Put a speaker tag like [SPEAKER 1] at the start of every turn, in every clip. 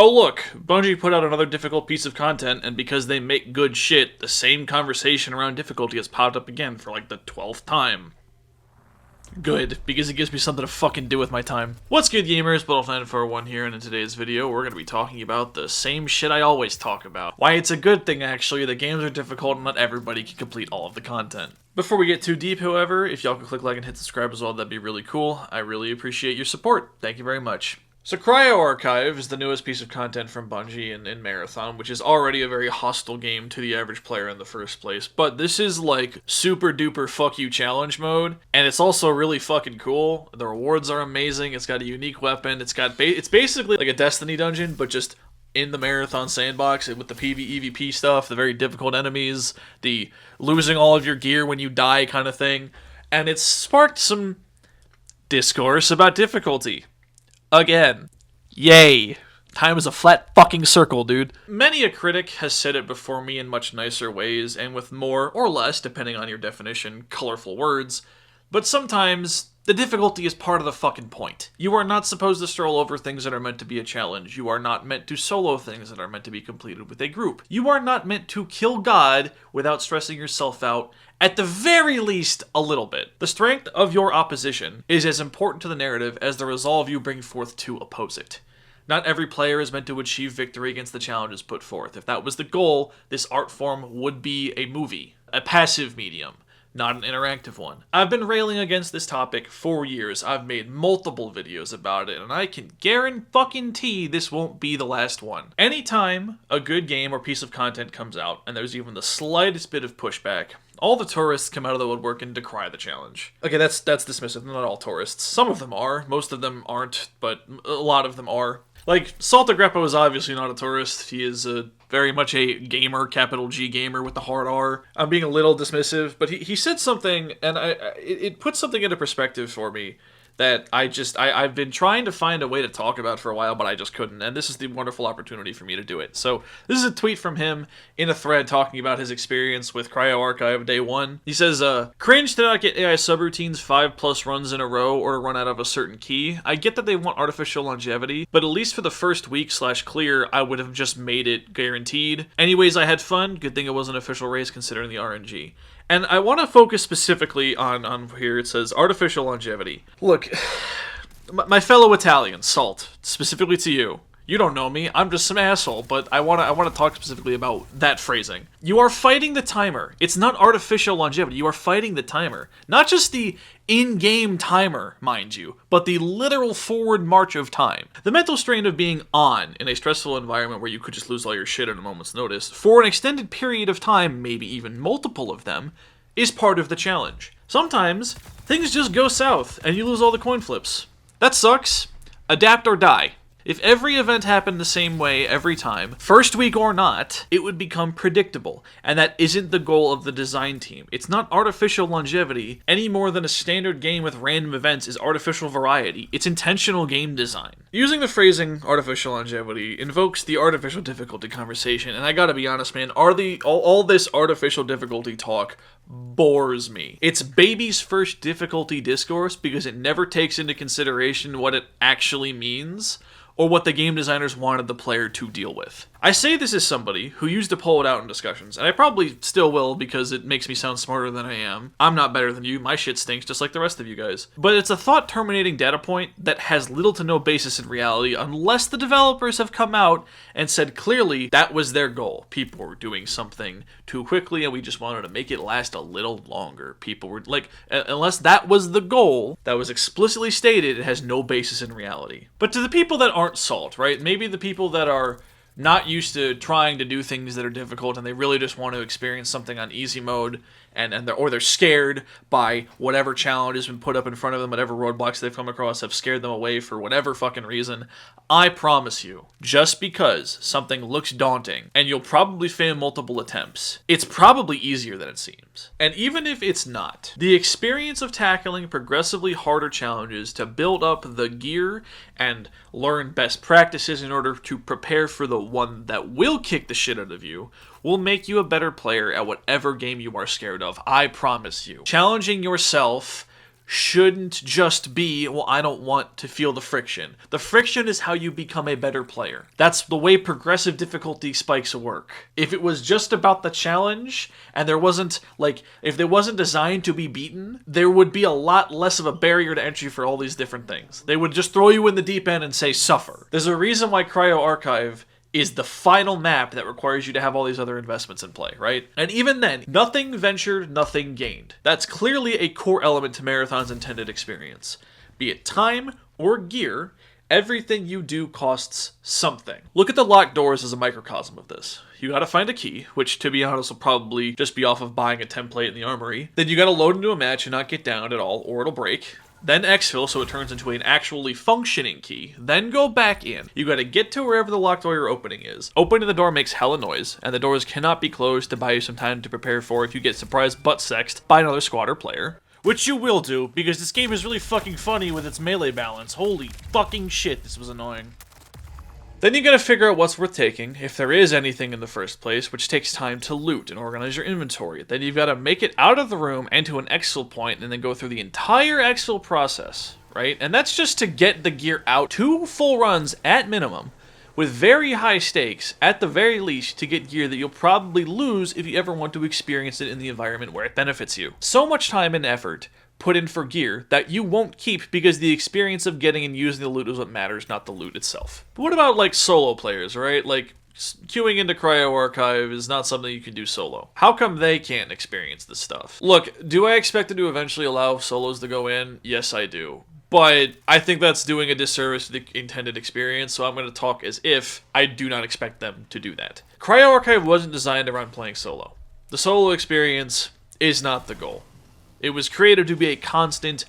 [SPEAKER 1] Oh look, Bungie put out another difficult piece of content, and because they make good shit, the same conversation around difficulty has popped up again for like the 12th time. Good, because it gives me something to fucking do with my time. What's good, gamers? Battle941 here, and in today's video, we're going to be talking about the same shit I always talk about. Why it's a good thing, actually, that games are difficult and not everybody can complete all of the content. Before we get too deep, however, if y'all could click like and hit subscribe as well, that'd be really cool. I really appreciate your support. Thank you very much. So Cryo Archive is the newest piece of content from Bungie in Marathon, which is already a very hostile game to the average player in the first place. But this is like super duper fuck you challenge mode, and it's also really fucking cool. The rewards are amazing. It's got a unique weapon. It's basically like a Destiny dungeon, but just in the Marathon sandbox with the PvEvP stuff, the very difficult enemies, the losing all of your gear when you die kind of thing. And it's sparked some discourse about difficulty. Again. Yay. Time is a flat fucking circle, dude. Many a critic has said it before me in much nicer ways, and with more, or less, depending on your definition, colorful words, but sometimes the difficulty is part of the fucking point. You are not supposed to stroll over things that are meant to be a challenge. You are not meant to solo things that are meant to be completed with a group. You are not meant to kill God without stressing yourself out, at the very least, a little bit. The strength of your opposition is as important to the narrative as the resolve you bring forth to oppose it. Not every player is meant to achieve victory against the challenges put forth. If that was the goal, this art form would be a movie, a passive medium, not an interactive one. I've been railing against this topic for years. I've made multiple videos about it, and I can guarantee this won't be the last one. Anytime a good game or piece of content comes out, and there's even the slightest bit of pushback, all the tourists come out of the woodwork and decry the challenge. Okay, that's dismissive. Not all tourists. Some of them are. Most of them aren't, but a lot of them are. Like, Salta Greppo is obviously not a tourist. He is very much a gamer, capital G gamer with the hard R. I'm being a little dismissive, but he said something, and it put something into perspective for me that I've been trying to find a way to talk about for a while, but I just couldn't, and this is the wonderful opportunity for me to do it. So, this is a tweet from him in a thread talking about his experience with Cryo Archive Day 1. He says, cringe to not get AI subroutines 5+ runs in a row or to run out of a certain key. I get that they want artificial longevity, but at least for the first week/clear, I would have just made it guaranteed. Anyways, I had fun. Good thing it was an official race considering the RNG. And I want to focus specifically on here. It says artificial longevity. Look, my fellow Italian, Salt, specifically to you. You don't know me. I'm just some asshole, but I want to talk specifically about that phrasing. You are fighting the timer. It's not artificial longevity. You are fighting the timer. Not just the in-game timer, mind you, but the literal forward march of time. The mental strain of being on in a stressful environment where you could just lose all your shit at a moment's notice for an extended period of time, maybe even multiple of them, is part of the challenge. Sometimes, things just go south and you lose all the coin flips. That sucks. Adapt or die. If every event happened the same way every time, first week or not, it would become predictable, and that isn't the goal of the design team. It's not artificial longevity any more than a standard game with random events is artificial variety. It's intentional game design. Using the phrasing artificial longevity invokes the artificial difficulty conversation, and I gotta be honest, man, all this artificial difficulty talk bores me. It's baby's first difficulty discourse because it never takes into consideration what it actually means, or what the game designers wanted the player to deal with. I say this as somebody who used to pull it out in discussions, and I probably still will because it makes me sound smarter than I am. I'm not better than you, my shit stinks just like the rest of you guys. But it's a thought-terminating data point that has little to no basis in reality unless the developers have come out and said clearly that was their goal. People were doing something too quickly and we just wanted to make it last a little longer. People were like, unless that was the goal that was explicitly stated, it has no basis in reality. But to the people that aren't Salt, right? Maybe the people that are not used to trying to do things that are difficult and they really just want to experience something on easy mode or they're scared by whatever challenge has been put up in front of them, whatever roadblocks they've come across have scared them away for whatever fucking reason. I promise you, just because something looks daunting and you'll probably fail multiple attempts, it's probably easier than it seems. And even if it's not, the experience of tackling progressively harder challenges to build up the gear and learn best practices in order to prepare for the one that will kick the shit out of you will make you a better player at whatever game you are scared of. I promise you. Challenging yourself shouldn't just be, well, I don't want to feel the friction. The friction is how you become a better player. That's the way progressive difficulty spikes work. If it was just about the challenge, and there wasn't, like, if it wasn't designed to be beaten, there would be a lot less of a barrier to entry for all these different things. They would just throw you in the deep end and say, suffer. There's a reason why Cryo Archive is the final map that requires you to have all these other investments in play, right? And even then, nothing ventured, nothing gained. That's clearly a core element to Marathon's intended experience. Be it time or gear, everything you do costs something. Look at the locked doors as a microcosm of this. You gotta find a key, which to be honest will probably just be off of buying a template in the armory. Then you gotta load into a match and not get downed at all, or it'll break. Then exfil so it turns into an actually functioning key. Then go back in. You gotta get to wherever the locked door you're opening is. Opening the door makes hella noise, and the doors cannot be closed to buy you some time to prepare for if you get surprised butt-sexed by another squatter player. Which you will do, because this game is really fucking funny with its melee balance. Holy fucking shit, this was annoying. Then you gotta figure out what's worth taking, if there is anything in the first place, which takes time to loot and organize your inventory. Then you've gotta make it out of the room and to an exfil point, and then go through the entire exfil process, right? And that's just to get the gear out. 2 full runs at minimum, with very high stakes, at the very least, to get gear that you'll probably lose if you ever want to experience it in the environment where it benefits you. So much time and effort put in for gear that you won't keep because the experience of getting and using the loot is what matters, not the loot itself. But what about, like, solo players, right? Like, queuing into Cryo Archive is not something you can do solo. How come they can't experience this stuff? Look, do I expect it to eventually allow solos to go in? Yes, I do. But I think that's doing a disservice to the intended experience, so I'm going to talk as if I do not expect them to do that. Cryo Archive wasn't designed around playing solo. The solo experience is not the goal. It was created to be a constant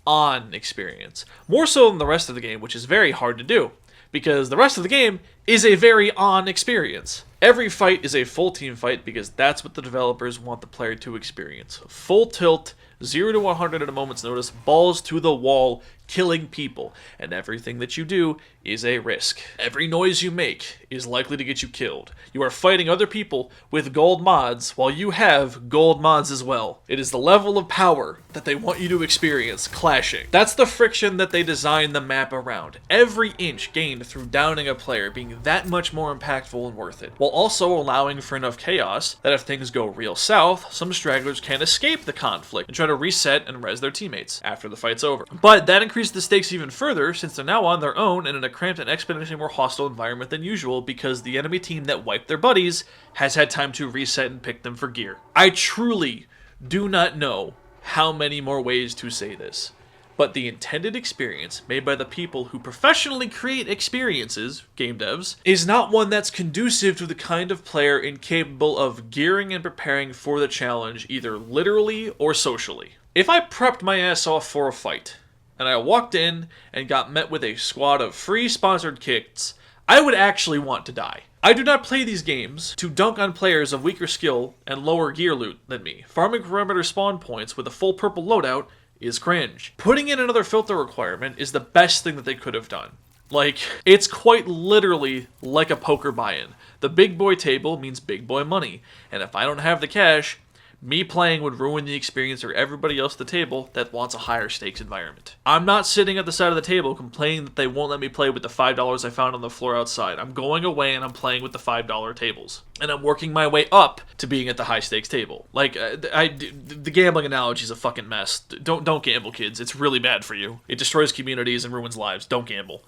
[SPEAKER 1] on experience. More so than the rest of the game, which is very hard to do, because the rest of the game is a very on experience. Every fight is a full team fight because that's what the developers want the player to experience. Full tilt, 0 to 100 at a moment's notice, balls to the wall, killing people, and everything that you do is a risk. Every noise you make is likely to get you killed. You are fighting other people with gold mods while you have gold mods as well. It is the level of power that they want you to experience clashing. That's the friction that they designed the map around. Every inch gained through downing a player being that much more impactful and worth it, while also allowing for enough chaos that if things go real south, some stragglers can escape the conflict and try to reset and res their teammates after the fight's over. But that increases the stakes even further since they're now on their own and in a cramped and exponentially more hostile environment than usual because the enemy team that wiped their buddies has had time to reset and pick them for gear. I truly do not know how many more ways to say this, but the intended experience made by the people who professionally create experiences, game devs, is not one that's conducive to the kind of player incapable of gearing and preparing for the challenge either literally or socially. If I prepped my ass off for a fight, and I walked in and got met with a squad of free sponsored kits, I would actually want to die. I do not play these games to dunk on players of weaker skill and lower gear loot than me. Farming perimeter spawn points with a full purple loadout is cringe. Putting in another filter requirement is the best thing that they could have done. Like, it's quite literally like a poker buy-in. The big boy table means big boy money, and if I don't have the cash, me playing would ruin the experience for everybody else at the table that wants a higher stakes environment. I'm not sitting at the side of the table complaining that they won't let me play with the $5 I found on the floor outside. I'm going away and I'm playing with the $5 tables. And I'm working my way up to being at the high stakes table. Like, the gambling analogy is a fucking mess. Don't gamble, kids. It's really bad for you. It destroys communities and ruins lives. Don't gamble.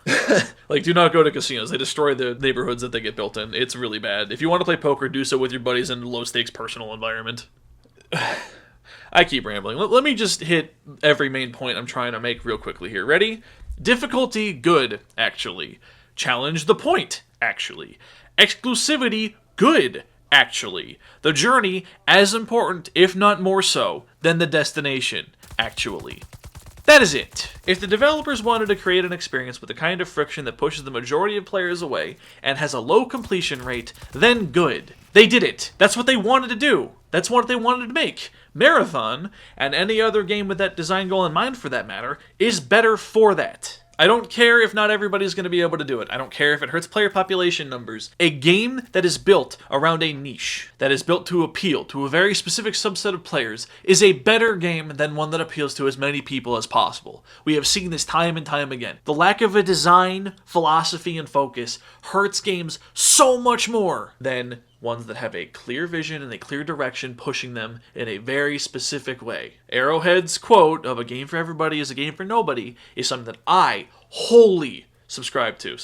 [SPEAKER 1] Like, do not go to casinos. They destroy the neighborhoods that they get built in. It's really bad. If you want to play poker, do so with your buddies in a low stakes personal environment. I keep rambling. Let me just hit every main point I'm trying to make real quickly here. Ready? Difficulty, good, actually. Challenge, the point, actually. Exclusivity, good, actually. The journey, as important, if not more so, than the destination, actually. That is it. If the developers wanted to create an experience with the kind of friction that pushes the majority of players away and has a low completion rate, then good. They did it. That's what they wanted to do. That's what they wanted to make. Marathon, and any other game with that design goal in mind for that matter, is better for that. I don't care if not everybody's going to be able to do it. I don't care if it hurts player population numbers. A game that is built around a niche, that is built to appeal to a very specific subset of players, is a better game than one that appeals to as many people as possible. We have seen this time and time again. The lack of a design, philosophy, and focus hurts games so much more than ones that have a clear vision and a clear direction pushing them in a very specific way. Arrowhead's quote of "a game for everybody is a game for nobody" is something that I wholly subscribe to.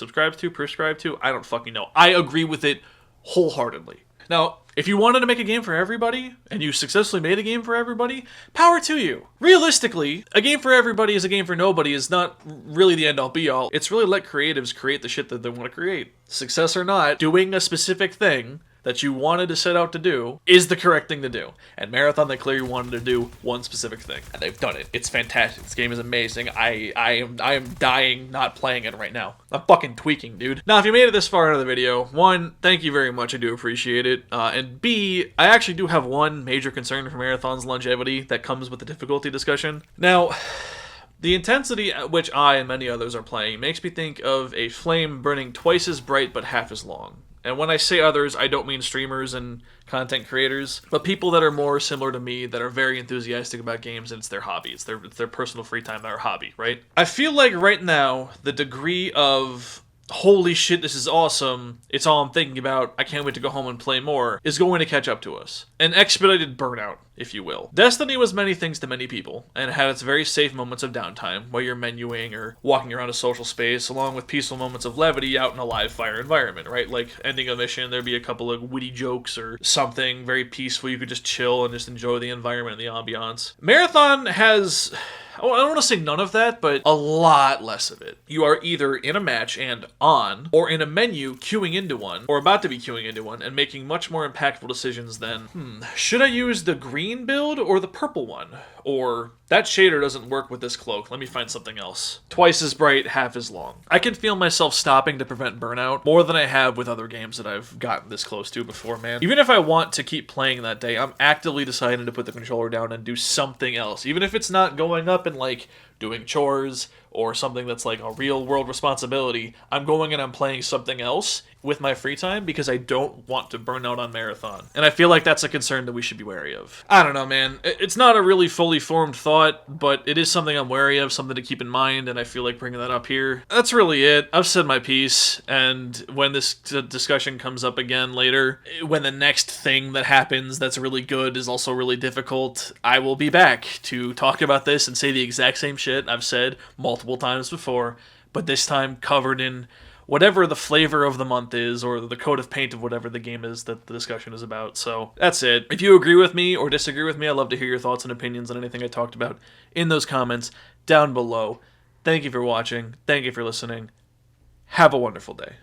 [SPEAKER 1] Prescribe to? I don't fucking know. I agree with it wholeheartedly. Now, if you wanted to make a game for everybody, and you successfully made a game for everybody, power to you. Realistically, a game for everybody is a game for nobody is not really the end-all be-all. It's really let creatives create the shit that they want to create. Success or not, doing a specific thing that you wanted to set out to do is the correct thing to do. And Marathon, they clearly wanted to do one specific thing, and they've done it. It's fantastic. This game is amazing. I am dying not playing it right now. I'm fucking tweaking, dude. Now, if you made it this far into the video, one, thank you very much. I do appreciate it. And B, I actually do have one major concern for Marathon's longevity that comes with the difficulty discussion. Now, the intensity at which I and many others are playing makes me think of a flame burning twice as bright but half as long. And when I say others, I don't mean streamers and content creators, but people that are more similar to me that are very enthusiastic about games, and it's their hobby. It's their personal free time, their hobby, right? I feel like right now, the degree of "holy shit, this is awesome, it's all I'm thinking about, I can't wait to go home and play more," is going to catch up to us. An expedited burnout, if you will. Destiny was many things to many people, and it had its very safe moments of downtime, while you're menuing or walking around a social space, along with peaceful moments of levity out in a live fire environment, right? Like, ending a mission, there'd be a couple of witty jokes or something very peaceful, you could just chill and just enjoy the environment and the ambiance. Marathon has, I don't want to say none of that, but a lot less of it. You are either in a match and on, or in a menu queuing into one, or about to be queuing into one, and making much more impactful decisions than, should I use the green build or the purple one? Or, that shader doesn't work with this cloak, let me find something else. Twice as bright, half as long. I can feel myself stopping to prevent burnout more than I have with other games that I've gotten this close to before, man. Even if I want to keep playing that day, I'm actively deciding to put the controller down and do something else. Even if it's not going up and like doing chores or something that's like a real world responsibility, I'm going and I'm playing something else with my free time because I don't want to burn out on Marathon. And I feel like that's a concern that we should be wary of. I don't know, man. It's not a really fully formed thought, but it is something I'm wary of, something to keep in mind, and I feel like bringing that up here. That's really it. I've said my piece, and when this discussion comes up again later, when the next thing that happens that's really good is also really difficult, I will be back to talk about this and say the exact same shit I've said multiple times before, but this time covered in whatever the flavor of the month is, or the coat of paint of whatever the game is that the discussion is about. So that's it. If you agree with me or disagree with me, I'd love to hear your thoughts and opinions on anything I talked about in those comments down below. Thank you for watching. Thank you for listening. Have a wonderful day.